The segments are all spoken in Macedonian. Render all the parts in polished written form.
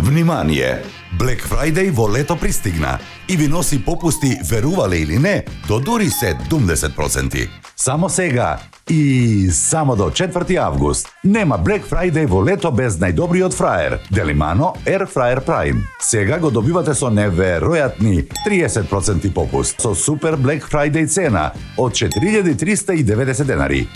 Внимание! Black Friday во лето пристигна и ви носи попусти, верувале или не, до дури 70%. Само сега и само до 4 август нема Black Friday во лето без најдобриот фраер, Delimano Air Fryer Prime. Сега го добивате со неверојатни 30% попуст, со супер Black Friday цена од 4390 денари.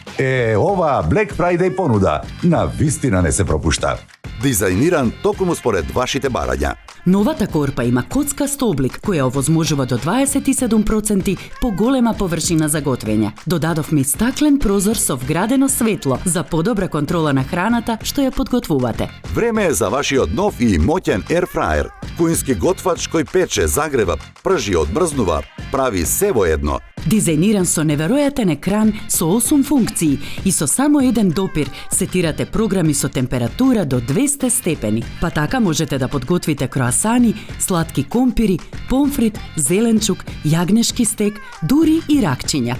Ова Black Friday понуда на вистина не се пропушта. Дизајниран токму според вашите барања. Новата корпа има коцкаст облик, која овозможува до 27% поголема површина за готвење. Додадовме и стаклен прозор со вградено светло за подобра контрола на храната што ја подготвувате. Време е за вашиот нов и моќен Air Fryer. Куински готвач кој пече, загрева, пржи, одмрзнува, прави се во едно. Дизајниран со неверојатен екран со 8 функции и со само еден допир сетирате програми со температура до 200 степени. Па така можете да подготвите круасани, сладки компири, помфрит, зеленчук, јагнешки стек, дури и ракчиња.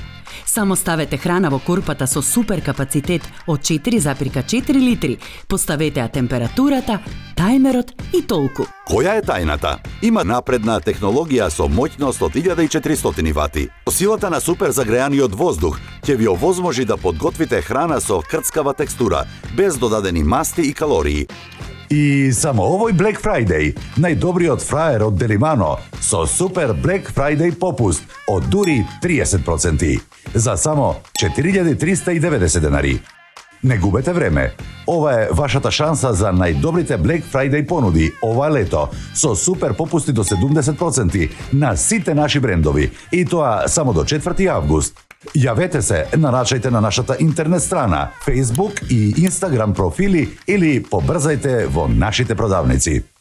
Само ставете храна во корпата со супер капацитет од 4,4 литри, поставете ја температурата, тајмерот и толку. Која е тајната? Има напредна технологија со моќност од 1400 вати. Силата на супер загреаниот воздух ќе ви овозможи да подготвите храна со крцкава текстура, без додадени масти и калории. И само овој Black Friday, најдобриот фраер од Delimano со супер Black Friday попуст од дури 30% за само 4390 денари. Не губете време. Ова е вашата шанса за најдобрите Black Friday понуди ова лето со супер попусти до 70% на сите наши брендови и тоа само до 4 август. Јавете се, нарачајте на нашата интернет страна, Facebook и Instagram профили или побрзајте во нашите продавници.